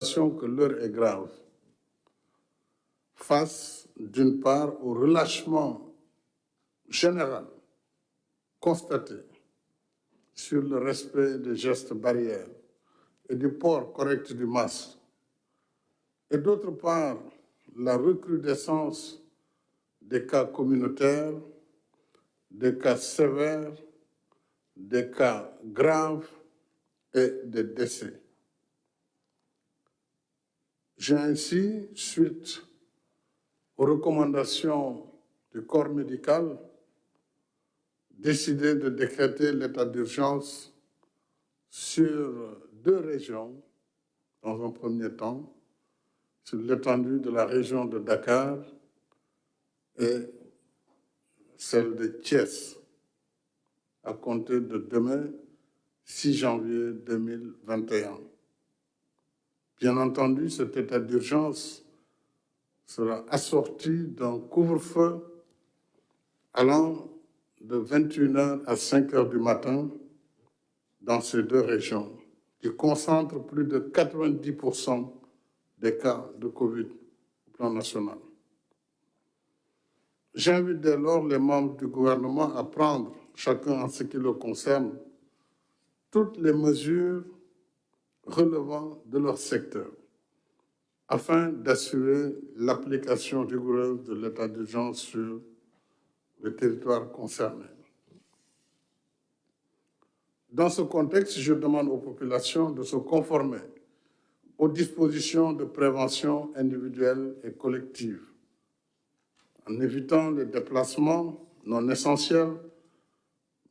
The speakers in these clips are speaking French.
Que l'heure est grave. Face, d'une part, au relâchement général constaté sur le respect des gestes barrières et du port correct du masque, et d'autre part, la recrudescence des cas communautaires, des cas sévères, des cas graves et des décès. J'ai ainsi, suite aux recommandations du corps médical, décidé de décréter l'état d'urgence sur 2 régions, dans un premier temps, sur l'étendue de la région de Dakar et celle de Thiès, à compter de demain, 6 janvier 2021. Bien entendu, cet état d'urgence sera assorti d'un couvre-feu allant de 21h à 5h du matin dans ces 2 régions, qui concentrent plus de 90% des cas de Covid au plan national. J'invite dès lors les membres du gouvernement à prendre, chacun en ce qui le concerne, toutes les mesures relevant de leur secteur, afin d'assurer l'application rigoureuse de l'état d'urgence sur le territoire concerné. Dans ce contexte, je demande aux populations de se conformer aux dispositions de prévention individuelle et collective, en évitant les déplacements non essentiels,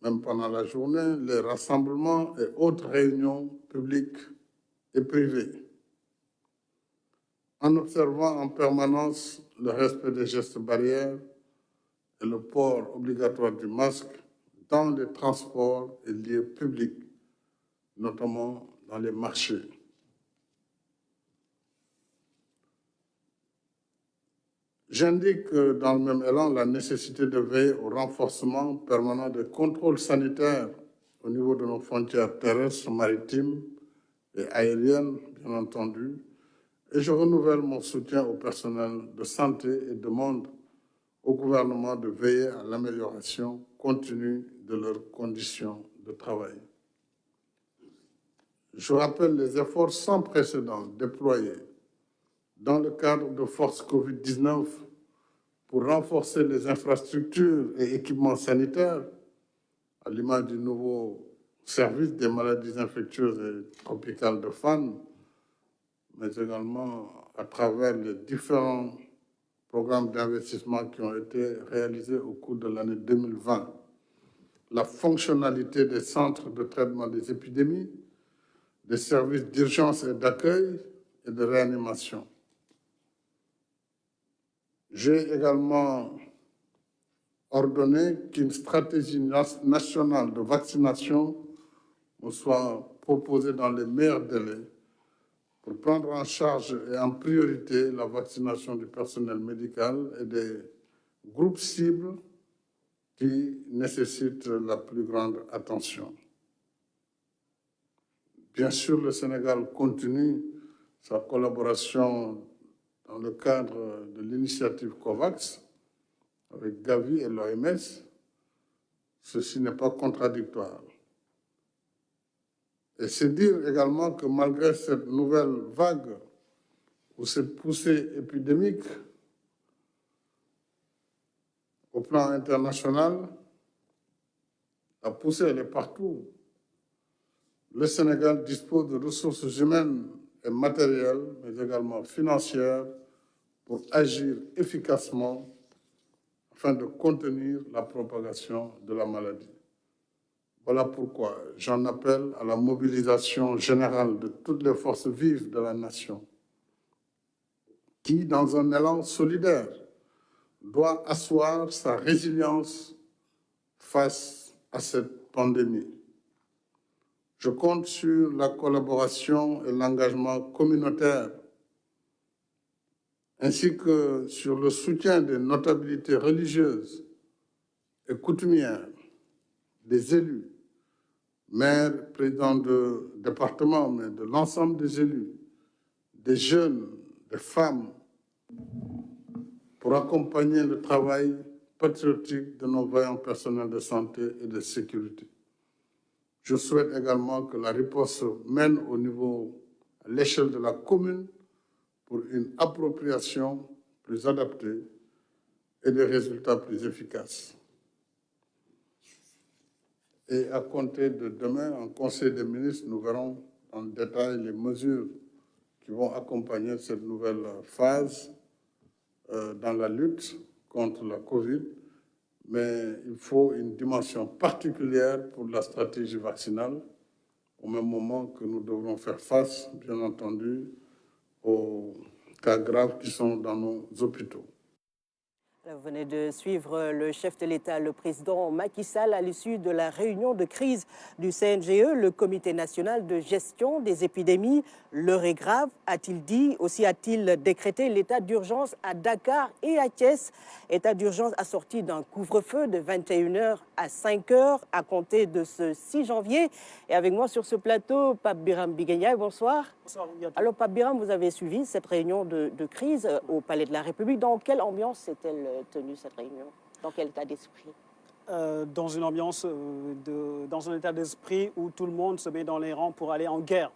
même pendant la journée, les rassemblements et autres réunions publiques et privées, en observant en permanence le respect des gestes barrières et le port obligatoire du masque dans les transports et lieux publics, notamment dans les marchés. J'indique dans le même élan la nécessité de veiller au renforcement permanent des contrôles sanitaires au niveau de nos frontières terrestres, maritimes et aériennes, bien entendu, et je renouvelle mon soutien au personnel de santé et demande au gouvernement de veiller à l'amélioration continue de leurs conditions de travail. Je rappelle les efforts sans précédent déployés dans le cadre de Force Covid-19 pour renforcer les infrastructures et équipements sanitaires, à l'image du nouveau service des maladies infectieuses et tropicales de FAN, mais également à travers les différents programmes d'investissement qui ont été réalisés au cours de l'année 2020. La fonctionnalité des centres de traitement des épidémies, des services d'urgence et d'accueil et de réanimation. J'ai également ordonné qu'une stratégie nationale de vaccination me soit proposée dans les meilleurs délais pour prendre en charge et en priorité la vaccination du personnel médical et des groupes cibles qui nécessitent la plus grande attention. Bien sûr, le Sénégal continue sa collaboration dans le cadre de l'initiative COVAX avec Gavi et l'OMS. Ceci n'est pas contradictoire. Et c'est dire également que malgré cette nouvelle vague ou cette poussée épidémique au plan international, la poussée elle est partout. Le Sénégal dispose de ressources humaines et matérielles, mais également financières, pour agir efficacement afin de contenir la propagation de la maladie. Voilà pourquoi j'en appelle à la mobilisation générale de toutes les forces vives de la nation, qui, dans un élan solidaire, doit asseoir sa résilience face à cette pandémie. Je compte sur la collaboration et l'engagement communautaire, ainsi que sur le soutien des notabilités religieuses et coutumières, des élus, maires, présidents de département, mais de l'ensemble des élus, des jeunes, des femmes, pour accompagner le travail patriotique de nos vaillants personnels de santé et de sécurité. Je souhaite également que la riposte mène à l'échelle de la commune pour une appropriation plus adaptée et des résultats plus efficaces. Et à compter de demain, en Conseil des ministres, nous verrons en détail les mesures qui vont accompagner cette nouvelle phase dans la lutte contre la Covid. Mais il faut une dimension particulière pour la stratégie vaccinale, au même moment que nous devrons faire face, bien entendu, aux cas graves qui sont dans nos hôpitaux. Vous venez de suivre le chef de l'État, le président Macky Sall, à l'issue de la réunion de crise du CNGE, le Comité national de gestion des épidémies. L'heure est grave, a-t-il dit. Aussi a-t-il décrété l'état d'urgence à Dakar et à Thiès. État d'urgence assorti d'un couvre-feu de 21h à 5h à compter de ce 6 janvier. Et avec moi sur ce plateau, Pape Biram Biguenya. Bonsoir. Bonsoir. Alors Pape Biram, vous avez suivi cette réunion de crise au Palais de la République. Dans quelle ambiance s'est-elle tenue cette réunion? Dans quel état d'esprit? Dans une ambiance, dans un état d'esprit où tout le monde se met dans les rangs pour aller en guerre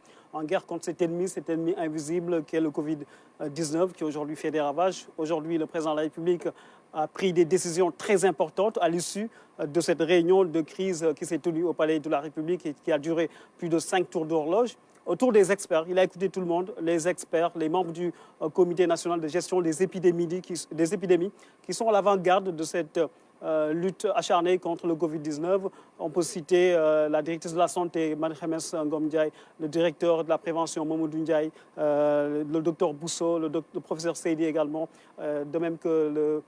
contre cet ennemi invisible qu'est le Covid-19 qui aujourd'hui fait des ravages. Aujourd'hui, le président de la République a pris des décisions très importantes à l'issue de cette réunion de crise qui s'est tenue au Palais de la République et qui a duré plus de 5 tours d'horloge. Autour des experts, il a écouté tout le monde, les experts, les membres du Comité national de gestion des épidémies qui sont à l'avant-garde de cette lutte acharnée contre le Covid-19. On peut citer la directrice de la santé, Marie-Khemesse Ngom Ndiaye, le directeur de la prévention, Mamadou Ndiaye, le docteur Bousso, le professeur Seydi également, de même que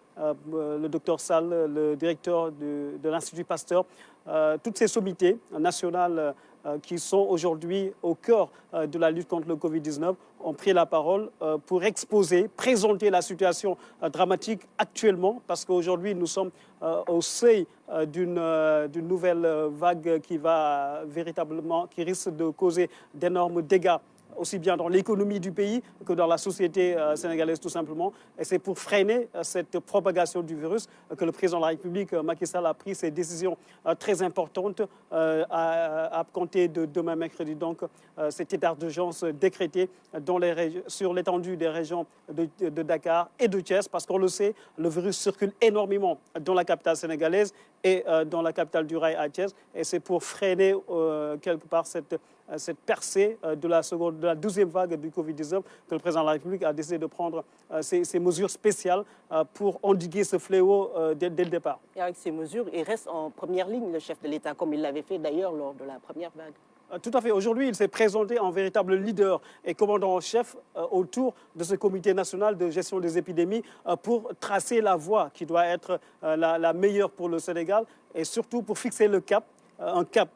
le docteur Sall, le directeur de l'Institut Pasteur. Toutes ces sommités nationales qui sont aujourd'hui au cœur de la lutte contre le Covid-19 ont pris la parole pour exposer, présenter la situation dramatique actuellement, parce qu'aujourd'hui nous sommes au seuil d'une nouvelle vague qui risque de causer d'énormes dégâts, aussi bien dans l'économie du pays que dans la société sénégalaise tout simplement. Et c'est pour freiner cette propagation du virus que le président de la République, Macky Sall, a pris ces décisions très importantes à compter de demain mercredi. Donc cet état d'urgence décrété sur l'étendue des régions de Dakar et de Thiès, parce qu'on le sait, le virus circule énormément dans la capitale sénégalaise et dans la capitale du rail à Thiès. Et c'est pour freiner quelque part cette percée de la deuxième vague du Covid-19 que le président de la République a décidé de prendre ces mesures spéciales pour endiguer ce fléau dès le départ. Et avec ces mesures, il reste en première ligne, le chef de l'État, comme il l'avait fait d'ailleurs lors de la première vague. Tout à fait. Aujourd'hui, il s'est présenté en véritable leader et commandant en chef autour de ce comité national de gestion des épidémies pour tracer la voie qui doit être la meilleure pour le Sénégal et surtout pour fixer le cap, un cap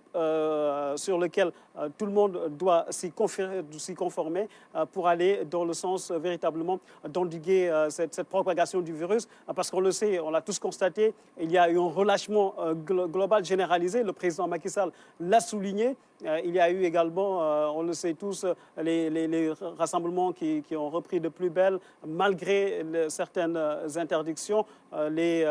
sur lequel tout le monde doit s'y conformer pour aller dans le sens véritablement d'endiguer cette propagation du virus. Parce qu'on le sait, on l'a tous constaté, il y a eu un relâchement global généralisé. Le président Macky Sall l'a souligné. Il y a eu également, on le sait tous, les rassemblements qui ont repris de plus belle, malgré certaines interdictions. Les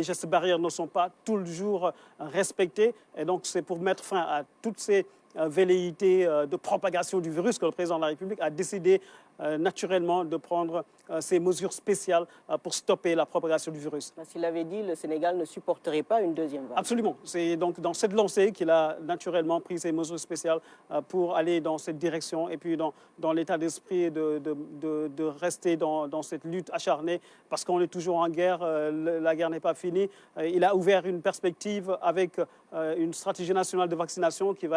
gestes barrières ne sont pas toujours respectés. Et donc, c'est pour mettre fin à toutes ces velléités de propagation du virus que le président de la République a décidé naturellement de prendre ces mesures spéciales pour stopper la propagation du virus. S'il avait dit, le Sénégal ne supporterait pas une deuxième vague. Absolument. C'est donc dans cette lancée qu'il a naturellement pris ces mesures spéciales pour aller dans cette direction et puis dans l'état d'esprit de rester dans cette lutte acharnée parce qu'on est toujours en guerre, la guerre n'est pas finie. Il a ouvert une perspective avec une stratégie nationale de vaccination qui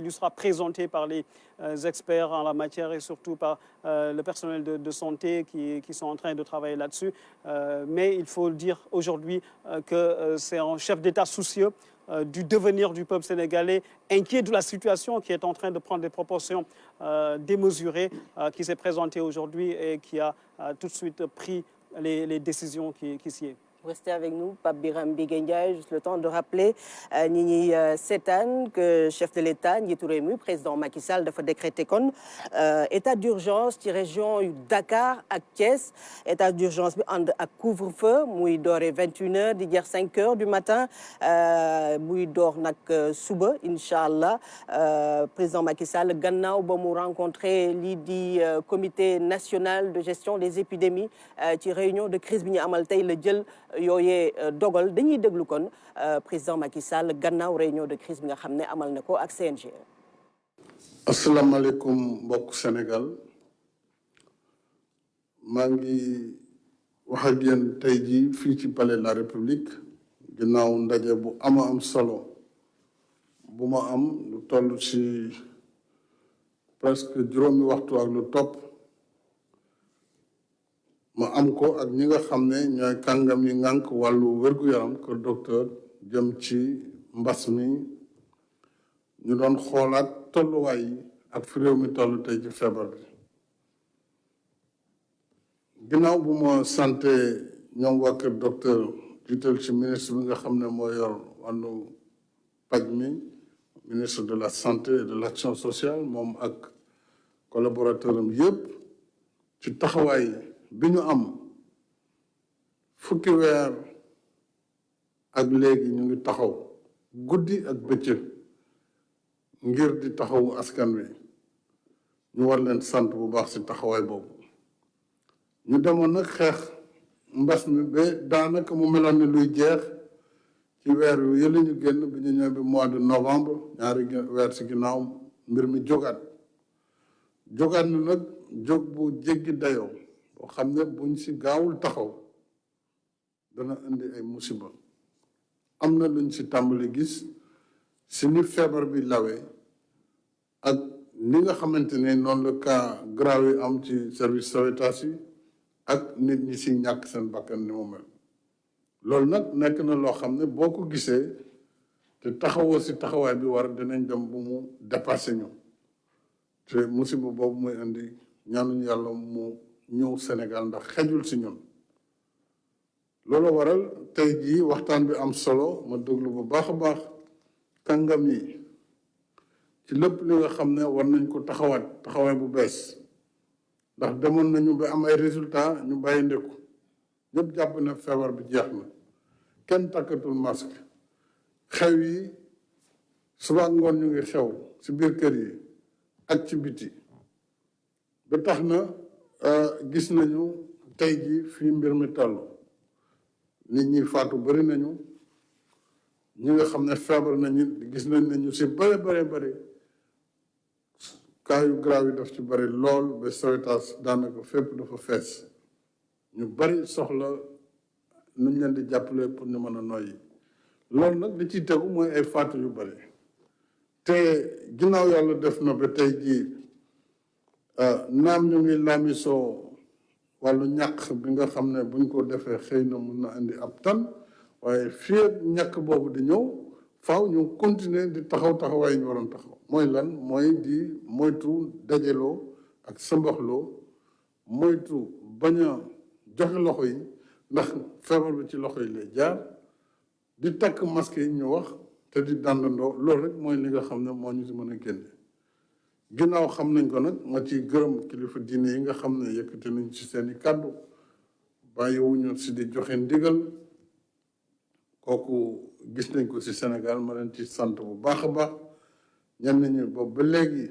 lui sera présentée par les experts en la matière et surtout par le personnel de santé qui sont en train de travailler là-dessus. Mais il faut le dire aujourd'hui que c'est un chef d'État soucieux du devenir du peuple sénégalais, inquiet de la situation qui est en train de prendre des proportions démesurées, qui s'est présenté aujourd'hui et qui a tout de suite pris les décisions qui s'y est. Vous restez avec nous, Pape Biram Bigué-Ndiaye, juste le temps de rappeler Nini Setan que chef de l'État njiitu réew mi président Macky Sall dafa décrété kon état d'urgence ci région yu Dakar ak Thiès état d'urgence bi ànd ak couvre-feu muy doore 21h di jeex 5h du matin muy door nag suba incha allah président Macky Sall gannaaw ba mu rencontré lii di comité national de gestion des épidémies ci réunion de crise bi ñu amal tey la jël yooyee dogal dañuy déglu kon président Macky Sall gannaaw réunion de crise bi nga xam ne amal na ko ak CNG. asalaamaaleykum mbokk Sénégal maa ngi wax ak yéen tey jii fii ci palais de la République ginnaaw ndaje bu am solo bu ma am lu toll ci presque juróomi waxtu ak lu topp. ma am ko ak ñi nga xam ne ñooy kàngam yi ngànk wàllu wér-gu-yaram kër docteur jëm ci mbas mi ñu doon xoolaat tolluwaay yi ak fi réew mi toll tey ci feebar bi ginnaaw bu ma santé ñoom waa kër docteur jiital ci ministre bi nga xam ne moo yor wàllu paj mi ministre de la santé et de l'action sociale moom ak collaborateur am yëpp ci taxawaay bi ñu am fukki weer ak léegi ñu ngi taxaw guddi ak bëccëg ngir di taxawu askan wi ñu war leen sant bu baax ci taxawaay boobu ñu demoon nag xeex mbas mi ba daanaka mu meloon ni luy jeex ci weer yu yële ñu génn bi ñu ñëw bi mois de novembre ñaari weer ci ginnaaw mbir mi jógaat na nag jóg bu jéggi dayoo boo xam ne buñ ci gaawul taxaw dana indi ay musiba am na luñ ci tàmbali gis ci ni feebar bi lawee ak ni nga xamante ne noonu la cas grave yi am ci service sauvetage yi ak nit ñi ci ñàkk seen bakkan ni mu mel loolu nag nekk na loo xam ne boo ko gisee te taxawoo ci taxawaay bi war dinañ dem bu mu dépassé ñu te musiba boobu muy indi ñaanuñu yàlla mu ñëw Sénégal ndax xejul ci ñun loolu waral tey jii waxtaan bi am solo ma déglu bu baax a baax kàngam yi ci lépp li nga xam ne war nañ ko taxawaay bu bees ndax demoon nañu ba am ay résultats ñu bàyyi ndeku ñëpp jàpp ne feebar bi jeex na kenn takkatul masque xew yi suba ngoon ñu ngi xew ci biir kër yi ak ci biti ba tax na gis nañu tey ji fii mbir mi toll nit ñi faatu bari nañu ñi nga xam ne feebar nañu gis nañ ne ñu ci bari cas yu grave yi daf ci bari lool ba Sowétas daanaka fépp dafa fees ñu bari soxla nuñ leen di jàppale pour ñu mën a noyyi loolu nag li ciy tegu mooy ay faatu yu bari te ginnaaw yàlla def na ba tey jii naam ñu ngi laamisoo wàllu ñàkk bi nga xam ne buñ ko defee xëy na mun na indi ab tan waaye fii ak ñàkk boobu di ñëw faaw ñu continuer di taxawaay ñu waroon taxaw mooy lan mooy di moytu dajaloo ak sëmbaxloo moytu bañ a joxe loxo yi ndax feebar bi ci loxo yi lay jaar di takk masque yi ñu wax te di dàndandoo loolu rek mooy li nga xam ne moo ñu si mën a génne ginnaaw xam nañ ko nag ma ciy gërëm kilifa diine yi nga xam ne yëkkati nañ ci seeni kàddu bàyyiwuñu si di joxe ndigal kooku gis nañ ko ci Sénégal ma leen ci sant bu baax a baax ñenn ñi boobu ba léegi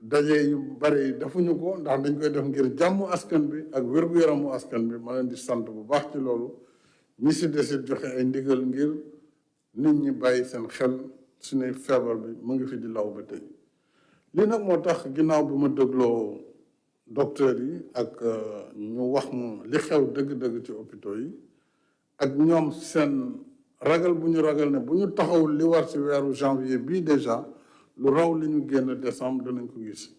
daje yu bari defuñu ko ndax dañ koy def ngir jàmm askan bi ak wér-gu-yaramu askan bi ma leen di sant bu baax ci loolu ñi si desit joxe ay ndigal ngir nit ñi bàyyi seen xel suñuy feebar bi mu ngi fi di law ba tey lii nag moo tax ginnaaw bi ma dégloo docteur yi ak ñu wax ma li xew dëgg-dëgg ci hôpitaux yi ak ñoom seen ragal bu ñu ragal ne bu ñu taxawul li war ci weeru janvier bii déjà lu raw li ñu génn décembre danañ ko gis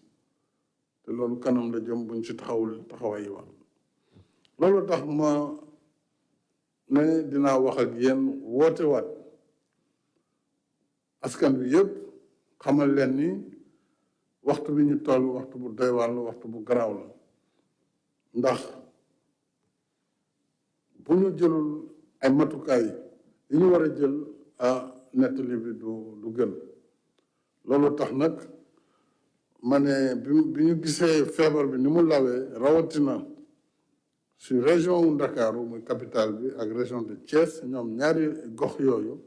te loolu kanam la jëm buñ ci taxawul taxawaay yi war loolu tax ma ne dinaa wax ak yéen woote waat askan bi yëpp xamal leen ni waxtu bi ñu toll waxtu bu doy waar la waxtu bu garaaw la ndax bu ñu jëlul ay matukaay yi ñu war a jël nettali bi du gën loolu tax nag ma ne bi ñu gisee feebar bi ni mu lawee rawatina si région wu Ndakaaru muy capitale bi ak région de Thiès ñoom ñaari gox yooyu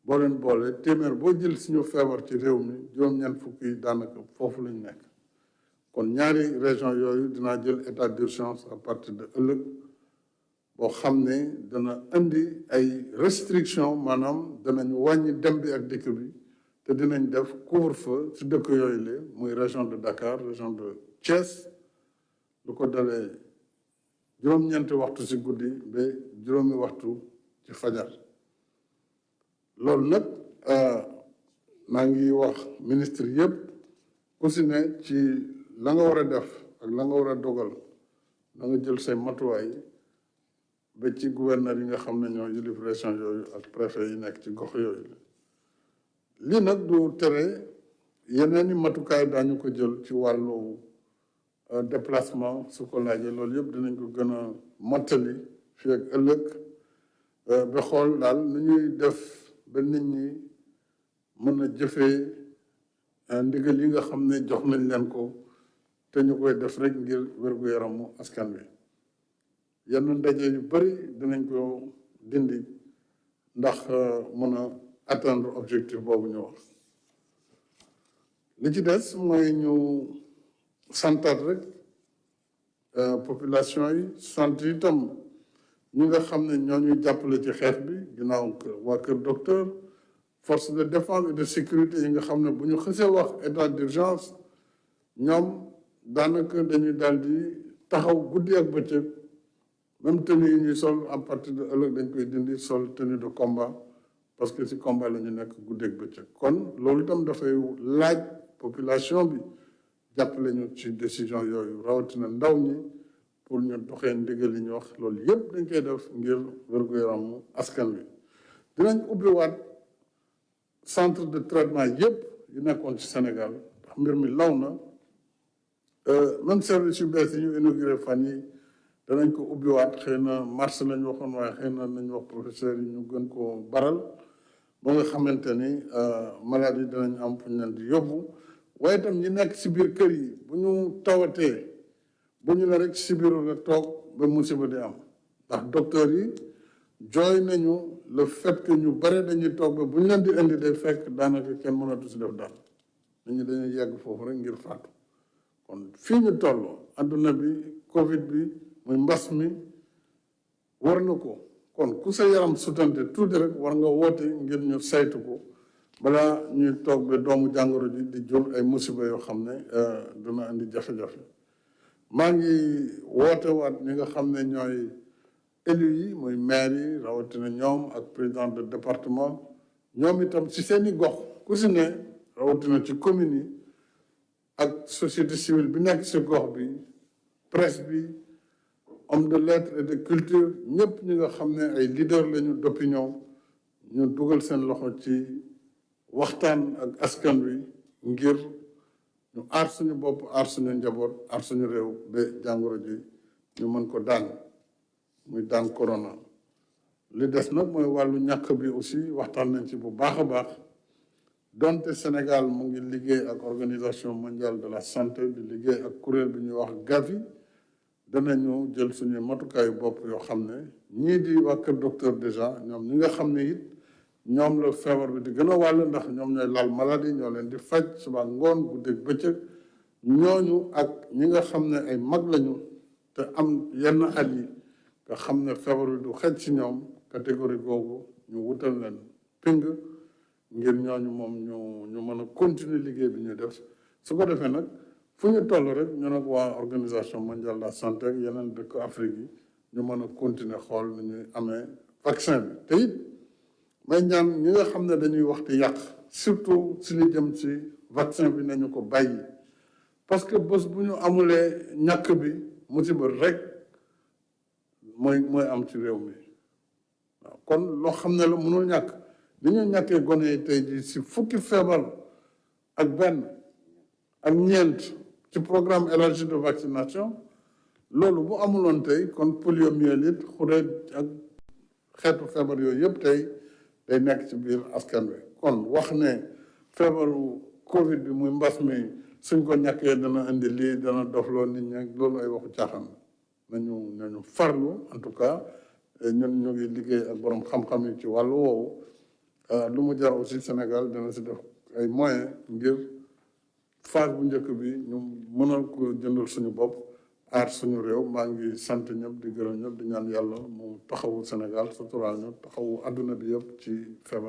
boo leen boole téeméer boo jël suñu feebar ci réew mi juróom-ñeent fukk yi daanaka foofu lañ nekk kon ñaari région yooyu dinaa jël état d'urgence à partir de ëllëg boo xam ne dana indi ay restriction maanaam danañu wàññi dem bi ak dikk bi te dinañ def couvre-feu ci dëkk yooyu la muy région de Dakar région de Thiès lu ko dalee juróom-ñeenti waxtu ci guddi ba juróomi waxtu ci fajar loolu nag maa ngi wax ministre yëpp ku si ne ci la nga war a def ak la nga war a dogal da nga jël say matuwaay ba ci gouverneur yi nga xam ne ñoo yilif région yooyu ak préfet yi nekk ci gox yooyu lii nag du tere yeneen i matukaay daañu ko jël ci wàllu déplacement su ko laajee loolu yëpp dinañ ko gën a mottali fii ak ëllëg ba xool daal nu ñuy def ba nit ñi mën a jëfee ndigal yi nga xam ne jox nañ leen ko te ñu koy def rek ngir wér-gu-yaramu askan wi yenn ndaje yu bari dinañ ko dindi ndax mën a atteindre objectif boobu ñu wax li ci des mooy ñu santaat rek population yi sant itam ñi nga xam ne ñoo ñuy jàppale ci xeex bi ginnaaw waa Kër Docteur force de défense et de sécurité yi nga xam ne bu ñu xësee wax état d'urgence ñoom daanaka dañuy daal di taxaw guddi ak bëccëg même tenue yi ñuy sol à partir de ëllëg dañ koy dindi sol tenue de combat parce que ci combat la ñu nekk guddi ak bëccëg kon loolu itam dafay laaj population bi jàppale ñu ci décision yooyu rawatina ndaw ñi pour ñu doxee ndigal li ñu wax loolu yëpp dañ koy def ngir wér-gu-yaramu askan wi dinañ ubbiwaat centre de traitement yëpp yu nekkoon ci Sénégal ndax mbir mi law na même service yu bees yi ñu inauguré fan yi danañ ko ubbiwaat xëy na mars lañ waxoon waaye xëy na nañ wax professeur yi ñu gën koo baral ba nga xamante ni malade yi danañ am fu ñu leen di yóbbu waaye itam ñi nekk si biir kër yi bu ñu tawatee bu ñu la rek si biir nga toog ba musiba di am ndax docteur yi jooy nañu le fait que ñu bare dañuy toog ba bu ñu leen di indi day fekk daanaka kenn mënatu si def dara nit ñi dañuy yegg foofu rek ngir faatu kon fii ñu toll adduna bi Covid bi muy mbas mi war na ko kon ku sa yaram sutante tuuti rek war nga woote ngir ñu saytu ko balaa ñuy toog ba doomu jàngoro ji di jur ay musiba yoo xam ne dina indi jafe-jafe maa ngi woote waat ñi nga xam ne ñooy élus yi muy maire yi rawatina ñoom ak président de département ñoom itam ci seeni gox ku si ne rawatina ci commune yi ak société civile bi nekk ci gox bi presse bi homme de lettres et de culture ñëpp ñi nga xam ne ay leader lañu d'opinion ñu dugal seen loxo ci waxtaan ak askan wi ngir ñu aar suñu bopp aar suñu njaboot aar suñu réew ba jàngoro ji ñu mën ko daan muy daan corona li des nag mooy wàllu ñàkk bi aussi waxtaan nañ ci bu baax a baax donte Sénégal mu ngi liggéey ak organisation mondiale de la santé di liggéey ak kuréel bi ñuy wax Gavi danañu jël suñu matukaayu bopp yoo xam ne ñii di waa Kër Docteur déjà ñoom ñi nga xam ne it ñoom la feebar bi di gën a wàll ndax ñoom ñooy laal maladie ñoo leen di faj suba ngoon guddeeg bëccëg ñooñu ak ñi nga xam ne ay mag lañu te am yenn at yi nga xam ne feebar bi du xej ci ñoom catégorie googu ñu wutal leen ping ngir ñooñu moom ñu mën a continuer liggéey bi ñu def su ko defee nag fu ñu toll rek ñu nag waa organisation mondiale de la santé ak yeneen dëkk Afrique yi ñu mën a continuer xool nu ñuy amee vaccin bi te it may ñaan ñi nga xam ne dañuy waxti yàq surtout si li jëm ci vaccin bi nañu ko bàyyi parce que bés bu ñu amulee ñàkk bi musiba rek mooy am ci réew mi waaw kon loo xam ne la mënul ñàkk li ñu ñàkkee gone yi tey jii si fukki feebar ak benn ak ñeent ci programme élargi de vaccination loolu bu amuloon tey kon poliomyélite xureet ak xeetu feebar yooyu yëpp tey day nekk ci biir askan wi kon wax ne feebaru Covid bi muy mbas mi suñ ko ñàkkee dana indi lii dana dofloo nit ñi loolu ay waxu caaxaan nañu farlu en tout cas ñun ñu ngi liggéey ak borom xam-xam yi ci wàllu woowu lu mu jar aussi Sénégal dana si def ay moyens ngir phase bu njëkk bi ñu mënal ko jëndal suñu bopp aar suñu réew maa ngi sant ñëpp di gërëm ñëpp di ñaan yàlla mu taxawu Sénégal suturaal ñu taxawu àdduna bi yëpp ci feebar